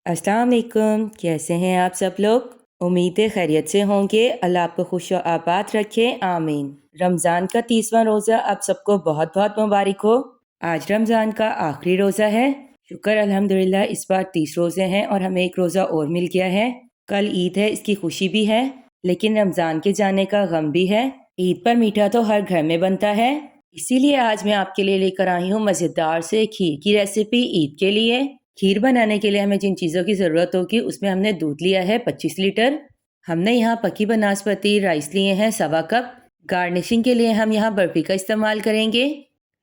अस्सलाम वालेकुम। कैसे हैं आप सब लोग? उम्मीद है खैरियत से होंगे। अल्लाह आपको खुश और आबाद रखे, आमीन। रमज़ान का 30वां रोज़ा आप सबको बहुत बहुत मुबारक हो। आज रमज़ान का आखिरी रोज़ा है। शुक्र अल्हम्दुलिल्लाह इस बार 30 रोज़े हैं और हमें एक रोज़ा और मिल गया है। कल ईद है, इसकी खुशी भी है, लेकिन रमज़ान के जाने का गम भी है। ईद पर मीठा तो हर घर में बनता है, इसीलिए आज मैं आपके लिए लेकर आई हूँ मज़ेदार से खीर की रेसिपी ईद के लिए। खीर बनाने के लिए हमें जिन चीज़ों की ज़रूरत होगी उसमें हमने दूध लिया है 25 लीटर। हमने यहाँ पकी बनास्पति राइस लिए हैं 1.25 कप। गार्निशिंग के लिए हम यहाँ बर्फ़ी का इस्तेमाल करेंगे।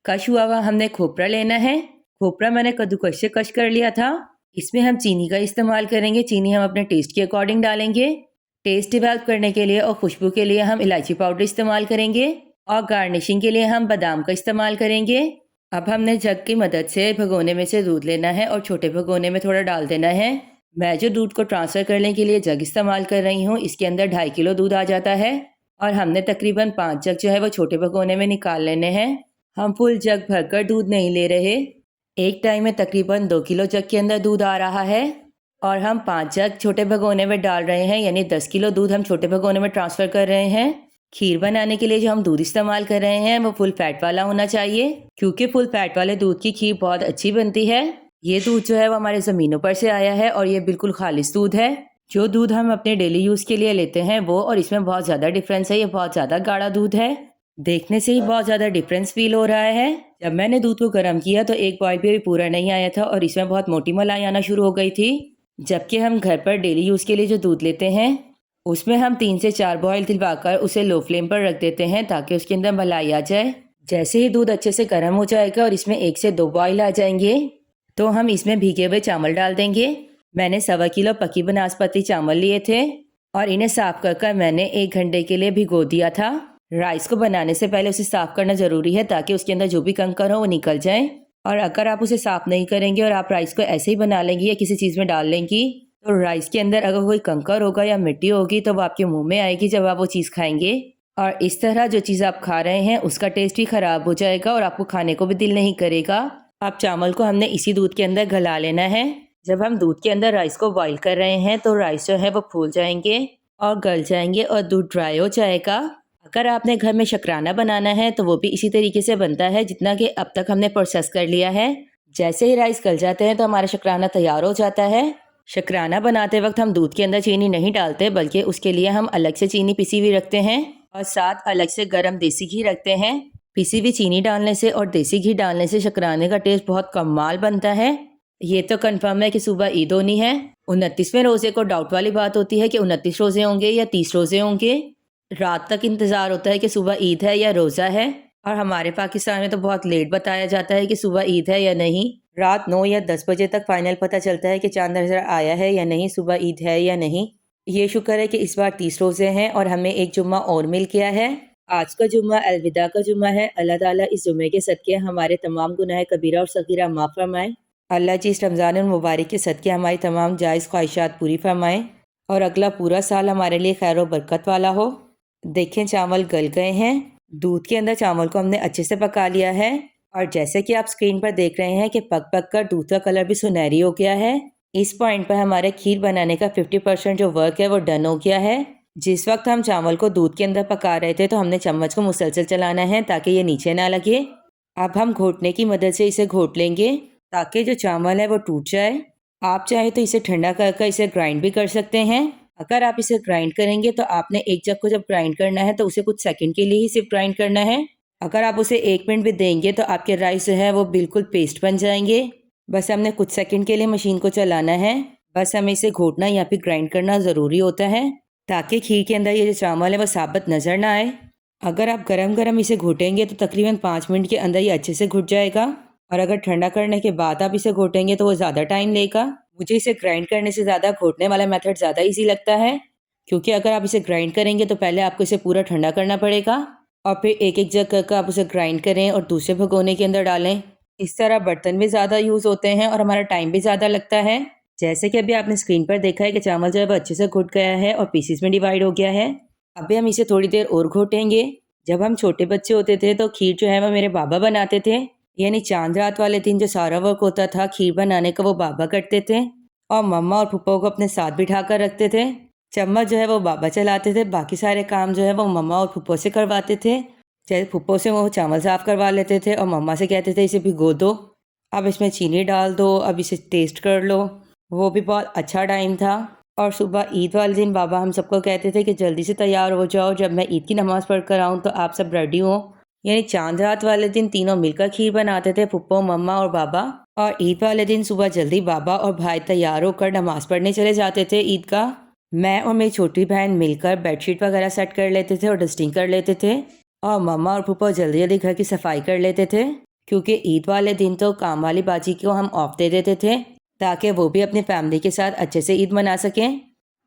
कश हुआ हुआ हमने खोपरा लेना है। खोपरा मैंने कद्दूकस से कश कर लिया था। इसमें हम चीनी का इस्तेमाल करेंगे। चीनी हम अपने टेस्ट के अकॉर्डिंग डालेंगे। टेस्ट डेवलप करने के लिए और खुशबू के लिए हम इलायची पाउडर इस्तेमाल करेंगे और गार्निशिंग के लिए हम बादाम का इस्तेमाल करेंगे। अब हमने जग की मदद से भगोने में से दूध लेना है और छोटे भगोने में थोड़ा डाल देना है। मैं जो दूध को ट्रांसफ़र करने के लिए जग इस्तेमाल कर रही हूँ, इसके अंदर 2.5 किलो दूध आ जाता है और हमने तकरीबन 5 जग जो है वो छोटे भगोने में निकाल लेने हैं। हम फुल जग भरकर दूध नहीं ले रहे। एक टाइम में तकरीबन 2 किलो जग के अंदर दूध आ रहा है और हम 5 जग छोटे भगोने में डाल रहे हैं, यानी 10 किलो दूध हम छोटे भगोने में ट्रांसफ़र कर रहे हैं। खीर बनाने के लिए जो हम दूध इस्तेमाल कर रहे हैं वो फुल फैट वाला होना चाहिए, क्योंकि फुल फैट वाले दूध की खीर बहुत अच्छी बनती है। ये दूध जो है वो हमारे ज़मीनों पर से आया है और ये बिल्कुल खालिस दूध है। जो दूध हम अपने डेली यूज़ के लिए लेते हैं वो और इसमें बहुत ज़्यादा डिफरेंस है। ये बहुत ज़्यादा गाढ़ा दूध है, देखने से ही बहुत ज़्यादा डिफरेंस फील हो रहा है। जब मैंने दूध को गर्म किया तो एक बॉयल भी पूरा नहीं आया था और इसमें बहुत मोटी मलाई आना शुरू हो गई थी। जबकि हम घर पर डेली यूज़ के लिए जो दूध लेते हैं उसमें हम 3 से 4 बॉयल दिलवाकर उसे लो फ्लेम पर रख देते हैं ताकि उसके अंदर मलाई आ जाए। जैसे ही दूध अच्छे से गर्म हो जाएगा और इसमें 1 से 2 बॉयल आ जाएंगे तो हम इसमें भीगे हुए चावल डाल देंगे। मैंने 1.25 किलो पकी बनास्पति चावल लिए थे और इन्हें साफ़ कर मैंने 1 घंटे के लिए भिगो दिया था। राइस को बनाने से पहले उसे साफ़ करना ज़रूरी है ताकि उसके अंदर जो भी कंकर हो वो निकल जाए। और अगर आप उसे साफ़ नहीं करेंगे और आप राइस को ऐसे ही बना लेंगी या किसी चीज़ में डाल लेंगी तो राइस के अंदर अगर कोई कंकर होगा या मिट्टी होगी तो वो आपके मुंह में आएगी जब आप वो चीज़ खाएंगे, और इस तरह जो चीज़ आप खा रहे हैं उसका टेस्ट भी ख़राब हो जाएगा और आपको खाने को भी दिल नहीं करेगा। अब चावल को हमने इसी दूध के अंदर गला लेना है। जब हम दूध के अंदर राइस को बॉईल कर रहे हैं तो राइस जो है वो फूल जाएंगे और गल जाएंगे और दूध ड्राई हो जाएगा। अगर आपने घर में शकराना बनाना है तो वो भी इसी तरीके से बनता है जितना कि अब तक हमने प्रोसेस कर लिया है। जैसे ही राइस गल जाते हैं तो हमारा शकराना तैयार हो जाता है। शकराना बनाते वक्त हम दूध के अंदर चीनी नहीं डालते, बल्कि उसके लिए हम अलग से चीनी पिसी हुई रखते हैं और साथ अलग से गर्म देसी घी रखते हैं। पिसी हुई चीनी डालने से और देसी घी डालने से शकराने का टेस्ट बहुत कमाल बनता है। ये तो कंफर्म है कि सुबह ईद होनी है। 29वें रोज़े को डाउट वाली बात होती है कि 29 रोज़े होंगे या 30 रोज़े होंगे। रात तक इंतज़ार होता है कि सुबह ईद है या रोज़ा है, और हमारे पाकिस्तान में तो बहुत लेट बताया जाता है कि सुबह ईद है या नहीं। रात 9 या 10 बजे तक फाइनल पता चलता है कि चांद नज़र आया है या नहीं, सुबह ईद है या नहीं। ये शुक्र है कि इस बार 30 रोज़े हैं और हमें एक जुम्मा और मिल गया है। आज का जुम्मा अलविदा का जुम्मा है। अल्लाह ताला इस जुम्मे के सदक़े हमारे तमाम गुनाह कबीरा और सगीरा माफ़ फरमाए। अल्लाह जी इस रमज़ान मुबारक के सदक़े हमारी तमाम जायज़ ख्वाहिशात पूरी फरमाएँ और अगला पूरा साल हमारे लिए खैर और बरकत वाला हो। देखें चावल गल गए हैं। दूध के अंदर चावल को हमने अच्छे से पका लिया है और जैसे कि आप स्क्रीन पर देख रहे हैं कि पक पक कर दूध का कलर भी सुनहरी हो गया है। इस पॉइंट पर हमारे खीर बनाने का 50% जो वर्क है वो डन हो गया है। जिस वक्त हम चावल को दूध के अंदर पका रहे थे तो हमने चम्मच को मुसलसल चलाना है ताकि ये नीचे ना लगे। अब हम घोटने की मदद से इसे घोट लेंगे ताकि जो चावल है वो टूट जाए। आप चाहे तो इसे ठंडा कर इसे ग्राइंड भी कर सकते हैं। अगर आप इसे ग्राइंड करेंगे तो आपने एक जग को जब ग्राइंड करना है तो उसे कुछ सेकंड के लिए ही सिर्फ ग्राइंड करना है। अगर आप उसे 1 मिनट भी देंगे तो आपके राइस जो है वो बिल्कुल पेस्ट बन जाएंगे। बस हमने कुछ सेकंड के लिए मशीन को चलाना है। बस हमें इसे घोटना या फिर ग्राइंड करना ज़रूरी होता है ताकि खीर के अंदर ये जो चावल है वो साबुत नज़र ना आए। अगर आप गरम गरम इसे घोटेंगे तो तकरीबन 5 मिनट के अंदर ये अच्छे से घुट जाएगा, और अगर ठंडा करने के बाद आप इसे घोटेंगे तो वो ज़्यादा टाइम लेगा। मुझे इसे ग्राइंड करने से ज़्यादा घोटने वाला मेथड ज़्यादा ईजी लगता है, क्योंकि अगर आप इसे ग्राइंड करेंगे तो पहले आपको इसे पूरा ठंडा करना पड़ेगा और फिर एक एक जग कर आप उसे ग्राइंड करें और दूसरे भगोने के अंदर डालें। इस तरह बर्तन भी ज़्यादा यूज़ होते हैं और हमारा टाइम भी ज़्यादा लगता है। जैसे कि अभी आपने स्क्रीन पर देखा है कि चावल जो है वो अच्छे से घुट गया है और पीसीस में डिवाइड हो गया है। अभी हम इसे थोड़ी देर और घोटेंगे। जब हम छोटे बच्चे होते थे तो खीर जो है वो मेरे बाबा बनाते थे, यानी चांद रात वाले दिन जो सारा वर्क होता था खीर बनाने का वो बाबा करते थे। और मम्मा और फूफो को अपने साथ बिठा कर रखते थे। चम्मच जो है वो बाबा चलाते थे, बाकी सारे काम जो है वो मम्मा और फूफो से करवाते थे। जैसे फूफो से वो चावल साफ़ करवा लेते थे और मम्मा से कहते थे इसे भिगो दो, अब इसमें चीनी डाल दो, अब इसे टेस्ट कर लो। वो भी बहुत अच्छा टाइम था। और सुबह ईद वाले दिन बाबा हम सबको कहते थे कि जल्दी से तैयार हो जाओ, जब मैं ईद की नमाज़ पढ़ कर आऊँ तो आप सब रेडी हो। यानी चांद रात वाले दिन तीनों मिलकर खीर बनाते थे, फूफो, मम्मा और बाबा। और ईद वाले दिन सुबह जल्दी बाबा और भाई तैयार होकर नमाज़ पढ़ने चले जाते थे ईद का। मैं और मेरी छोटी बहन मिलकर बेडशीट वगैरह सेट कर लेते थे और डस्टिंग कर लेते थे। और मम्मा और फूफो जल्दी जल्दी घर की सफाई कर लेते थे, क्योंकि ईद वाले दिन तो काम वाली बाजी को हम ऑफ दे देते थे ताकि वो भी अपनी फैमिली के साथ अच्छे से ईद मना सकें।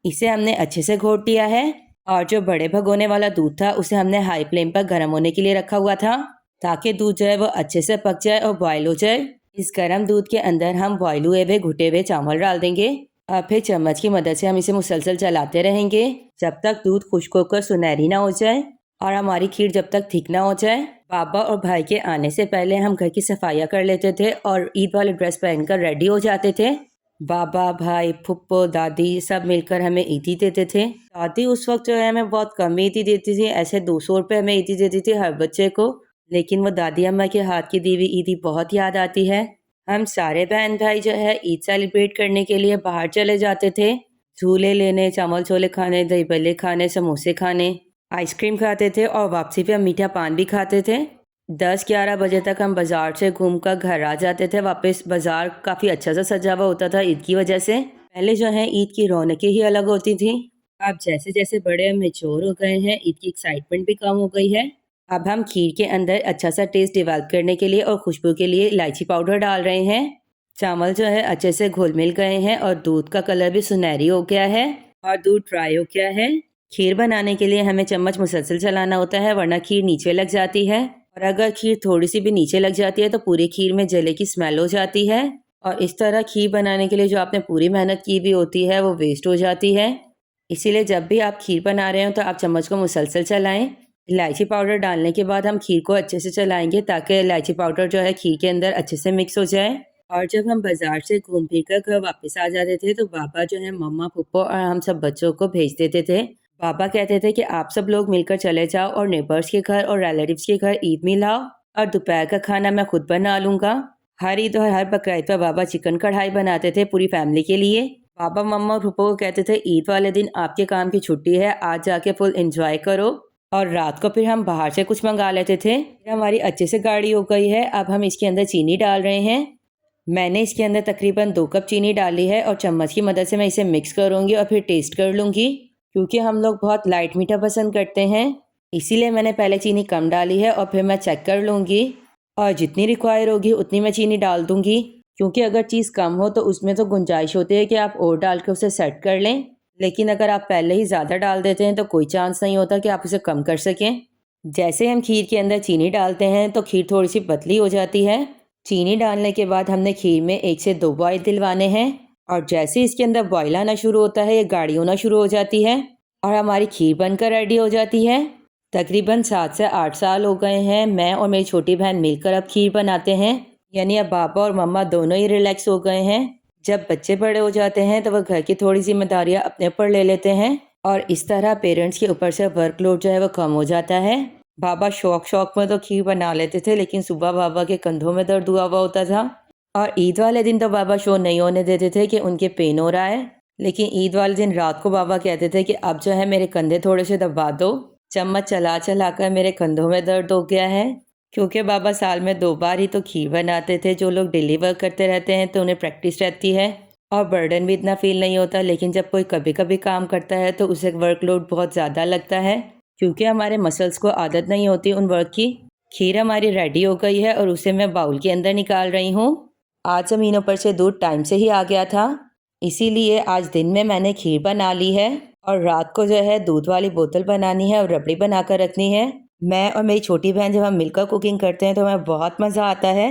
इसे हमने अच्छे से घोट लिया है और जो बड़े भगोने वाला दूध था उसे हमने हाई फ्लेम पर गर्म होने के लिए रखा हुआ था ताकि दूध जो है वो अच्छे से पक जाए और बॉयल हो जाए। इस गर्म दूध के अंदर हम बॉयल हुए हुए घुटे हुए चावल डाल देंगे और फिर चम्मच की मदद से हम इसे मुसलसल चलाते रहेंगे जब तक दूध खुश्क होकर सुनहरी ना हो जाए और हमारी खीर जब तक ठीक ना हो जाए। बाबा और भाई के आने से पहले हम घर की सफाइयाँ कर लेते थे और ईद वाली ड्रेस पहनकर रेडी हो जाते थे। बाबा, भाई, फुप्पो, दादी सब मिलकर हमें ईदी देते थे। दादी उस वक्त जो है हमें बहुत कम ईदी देती थी, ऐसे 200 रुपये हमें ईदी देती थी हर बच्चे को। लेकिन वो दादी अम्मा के हाथ की दी हुई ईदी बहुत याद आती है। हम सारे बहन भाई जो है ईद सेलिब्रेट करने के लिए बाहर चले जाते थे, झूले लेने, चावल छोले खाने, दही भल्ले खाने, समोसे खाने, आइसक्रीम खाते थे और वापसी पे हम मीठा पान भी खाते थे। 10-11 बजे तक हम बाज़ार से घूमकर घर आ जाते थे वापस। बाज़ार काफ़ी अच्छा सा सजा हुआ होता था ईद की वजह से। पहले जो है ईद की रौनकें ही अलग होती थी। अब जैसे जैसे बड़े हम मैच्योर हो गए हैं, ईद की एक्साइटमेंट भी कम हो गई है। अब हम खीर के अंदर अच्छा सा टेस्ट डेवलप करने के लिए और खुशबू के लिए इलायची पाउडर डाल रहे हैं। चावल जो है अच्छे से घुल मिल गए हैं और दूध का कलर भी सुनहरी हो गया है और दूध ड्राई हो गया है। खीर बनाने के लिए हमें चम्मच मुसलसल चलाना होता है, वरना खीर नीचे लग जाती है। और अगर खीर थोड़ी सी भी नीचे लग जाती है तो पूरी खीर में जले की स्मेल हो जाती है और इस तरह खीर बनाने के लिए जो आपने पूरी मेहनत की भी होती है वो वेस्ट हो जाती है। इसीलिए जब भी आप खीर बना रहे हो तो आप चम्मच को मुसलसल चलाएं। इलायची पाउडर डालने के बाद हम खीर को अच्छे से चलाएंगे ताकि इलायची पाउडर जो है खीर के अंदर अच्छे से मिक्स हो जाए। और जब हम बाजार से घूम फिर कर घर वापस आ जाते थे तो बाबा जो है मम्मा, फूफो और हम सब बच्चों को भेज देते थे। पापा कहते थे कि आप सब लोग मिलकर चले जाओ और नेबर्स के घर और रिलेटिव्स के घर ईद मिलाओ और दोपहर का खाना मैं खुद बना लूँगा। हर ईद और हर बकरीद पर बाबा चिकन कढ़ाई बनाते थे पूरी फैमिली के लिए। पापा, मम्मा और फूफो को कहते थे ईद वाले दिन आपके काम की छुट्टी है, आज जाके फुल एंजॉय करो। और रात को फिर हम बाहर से कुछ मंगा लेते थे। फिर हमारी अच्छे से गाड़ी हो गई है। अब हम इसके अंदर चीनी डाल रहे हैं। मैंने इसके अंदर तकरीबन 2 कप चीनी डाली है और चम्मच की मदद से मैं इसे मिक्स करूँगी और फिर टेस्ट कर लूँगी, क्योंकि हम लोग बहुत लाइट मीठा पसंद करते हैं। इसीलिए मैंने पहले चीनी कम डाली है और फिर मैं चेक कर लूँगी और जितनी रिक्वायर होगी उतनी मैं चीनी डाल दूँगी, क्योंकि अगर चीज़ कम हो तो उसमें तो गुंजाइश होती है कि आप और डाल के उसे सेट कर लें। लेकिन अगर आप पहले ही ज़्यादा डाल देते हैं तो कोई चांस नहीं होता कि आप उसे कम कर सकें। जैसे हम खीर के अंदर चीनी डालते हैं तो खीर थोड़ी सी पतली हो जाती है। चीनी डालने के बाद हमने खीर में 1 से 2 बॉयल दिलवाने हैं और जैसे इसके अंदर बॉयल आना शुरू होता है, ये गाढ़ी होना शुरू हो जाती है और हमारी खीर बनकर रेडी हो जाती है। तकरीबन 7 से 8 साल हो गए हैं, मैं और मेरी छोटी बहन मिलकर अब खीर बनाते हैं। यानी अब पापा और मम्मा दोनों ही रिलैक्स हो गए हैं। जब बच्चे बड़े हो जाते हैं तो वह घर की थोड़ी जिम्मेदारियां अपने ऊपर ले लेते हैं और इस तरह पेरेंट्स के ऊपर से वर्कलोड जो है वो कम हो जाता है। बाबा शौक शौक में तो खीर बना लेते थे, लेकिन सुबह बाबा के कंधों में दर्द हुआ हुआ होता था और ईद वाले दिन तो बाबा शो नहीं होने देते थे कि उनके पेन हो रहा है। लेकिन ईद वाले दिन रात को बाबा कहते थे कि अब जो है मेरे कंधे थोड़े से दबा दो। चम्मच चला चला कर मेरे कंधों में दर्द हो गया है, क्योंकि बाबा साल में 2 बार ही तो खीर बनाते थे। जो लोग डेली वर्क करते रहते हैं तो उन्हें प्रैक्टिस रहती है और बर्डन भी इतना फील नहीं होता। लेकिन जब कोई कभी कभी काम करता है तो उसे वर्कलोड बहुत ज़्यादा लगता है, क्योंकि हमारे मसल्स को आदत नहीं होती उन वर्क की। खीर हमारी रेडी हो गई है और उसे मैं बाउल के अंदर निकाल रही हूँ। आज ज़मीनों पर से दूध टाइम से ही आ गया था, इसीलिए आज दिन में मैंने खीर बना ली है और रात को जो है दूध वाली बोतल बनानी है और रबड़ी बना कर रखनी है। मैं और मेरी छोटी बहन जब हम मिलकर कुकिंग करते हैं तो हमें बहुत मज़ा आता है।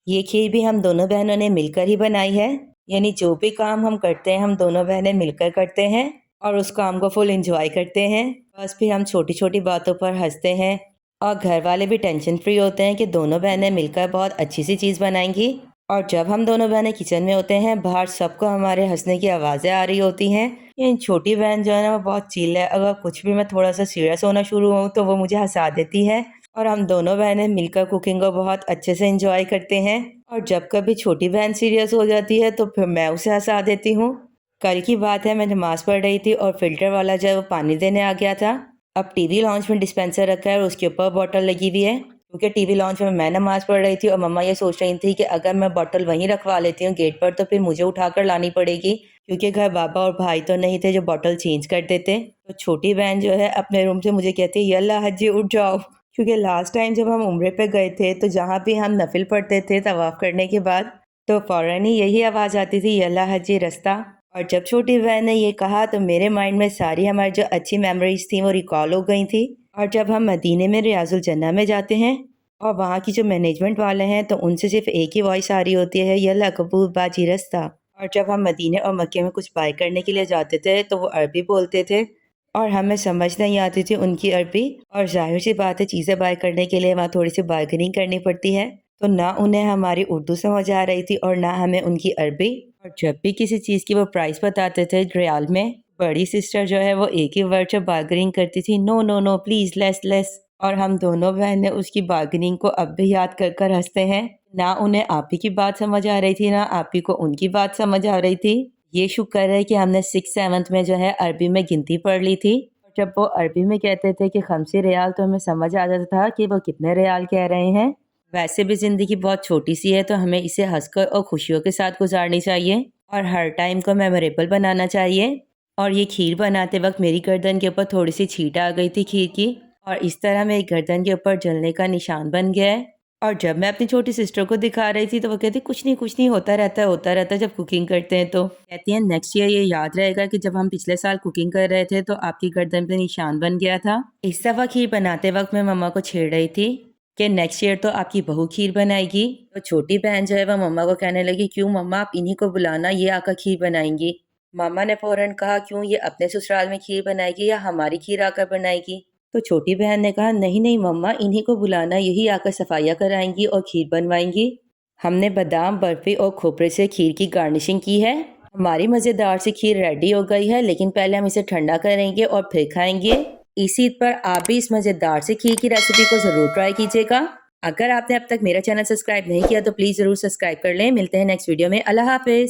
ये खीर भी हम दोनों बहनों ने मिलकर ही बनाई है। यानी जो भी काम हम करते हैं हम दोनों बहनें मिलकर करते हैं और उस काम को फुल एंजॉय करते हैं। बस फिर हम छोटी छोटी बातों पर हंसते हैं और घर वाले भी टेंशन फ्री होते हैं कि दोनों बहनें मिलकर बहुत अच्छी सी चीज़ बनाएंगी। और जब हम दोनों बहनें किचन में होते हैं, बाहर सबको हमारे हंसने की आवाज़ें आ रही होती हैं। ये छोटी बहन जो है ना वो बहुत चिल है, अगर कुछ भी मैं थोड़ा सा सीरियस होना शुरू हूँ तो वो मुझे हंसा देती है। और हम दोनों बहनें मिलकर कुकिंग को बहुत अच्छे से एंजॉय करते हैं। और जब कभी छोटी बहन सीरियस हो जाती है तो फिर मैं उसे हंसा देती हूँ। कल की बात है, मैं नमाज़ पढ़ रही थी और फ़िल्टर वाला जो है वो पानी देने आ गया था। अब टीवी लॉन्च में डिस्पेंसर रखा है और उसके ऊपर बॉटल लगी हुई है। क्योंकि टीवी लॉन्च में मैं नमाज़ पढ़ रही थी और मम्मा ये सोच रही थी कि अगर मैं बॉटल वहीं रखवा लेती हूँ गेट पर तो फिर मुझे उठाकर लानी पड़ेगी, क्योंकि घर बाबा और भाई तो नहीं थे जो बॉटल चेंज कर देते। तो छोटी बहन जो है अपने रूम से मुझे कहती है, यल्ला हज्जी उठ जाओ। क्योंकि लास्ट टाइम जब हम उम्रे पे गए थे तो जहाँ भी हम नफिल पढ़ते थे तवाफ़ करने के बाद, तो फ़ौरन ही यही आवाज़ आती थी, यल्ला हज्जी रास्ता। और जब छोटी बहन ने ये कहा तो मेरे माइंड में सारी हमारी जो अच्छी मेमोरीज थी वो रिकॉल हो गई थी। और जब हम मदीने में रियाजुल जन्ना में जाते हैं और वहाँ की जो मैनेजमेंट वाले हैं तो उनसे सिर्फ एक ही वॉइस आ रही होती है, यल्ला कबूल बाजी रास्ता। और जब हम मदीने और मक्के में कुछ बाय करने के लिए जाते थे तो वो अरबी बोलते थे और हमें समझ नहीं आती थी उनकी अरबी। और जाहिर सी बात है, चीज़ें बाय करने के लिए वहाँ थोड़ी सी बार्गेनिंग करनी पड़ती है, तो ना उन्हें हमारी उर्दू समझ आ रही थी और ना हमें उनकी अरबी। और जब भी किसी चीज़ की वो प्राइस बताते थे रियाल में, बड़ी सिस्टर जो है वो एक ही वर्ड से बार्गेनिंग करती थी, no no no please less less. और हम दोनों बहनें उसकी बार्गेनिंग को अब भी याद कर कर हंसते हैं। ना उन्हें आपी की बात समझ आ रही थी, ना आपी को उनकी बात समझ आ रही थी। ये शुक्र है कि हमने 6th-7th में जो है अरबी में गिनती पढ़ ली थी। और जब वो अरबी में कहते थे कि खमसे रियाल तो हमें समझ आ जाता था कि वो कितने रियाल कह रहे हैं। वैसे भी ज़िंदगी बहुत छोटी सी है तो हमें इसे हंसकर और खुशियों के साथ गुजारनी चाहिए और हर टाइम को मेमोरेबल बनाना चाहिए। और ये खीर बनाते वक्त मेरी गर्दन के ऊपर थोड़ी सी छींट आ गई थी खीर की, और इस तरह मेरी गर्दन के ऊपर जलने का निशान बन गया है। और जब मैं अपनी छोटी सिस्टर को दिखा रही थी तो वो कहती, कुछ नहीं होता रहता है जब कुकिंग करते हैं। तो कहती हैं नेक्स्ट ईयर ये याद रहेगा कि जब हम पिछले साल कुकिंग कर रहे थे तो आपकी गर्दन पे निशान बन गया था। इस दफ़ा खीर बनाते वक्त मैं मम्मा को छेड़ रही थी कि नेक्स्ट ईयर तो आपकी बहू खीर बनाएगी। तो छोटी बहन जो है वह मम्मा को कहने लगी, क्यों मम्मा, आप इन्हीं को बुलाना, ये आकर खीर बनाएंगी। मामा ने फौरन कहा, क्यों, ये अपने ससुराल में खीर बनाएगी या हमारी खीर आकर बनाएगी। तो छोटी बहन ने कहा, नहीं नहीं मम्मा, इन्हीं को बुलाना, यही आकर सफाइयाँ कराएंगी और खीर बनवाएंगी। हमने बादाम, बर्फी और खोपरे से खीर की गार्निशिंग की है। हमारी मज़ेदार सी खीर रेडी हो गई है, लेकिन पहले हम इसे ठंडा करेंगे और फिर खाएंगे। इसी ईद पर आप भी इस मज़ेदार सी खीर की रेसिपी को ज़रूर ट्राई कीजिएगा। अगर आपने अब तक मेरा चैनल सब्सक्राइब नहीं किया तो प्लीज़ ज़रूर सब्सक्राइब कर लें। मिलते हैं नेक्स्ट वीडियो में। अल्लाह हाफिज़।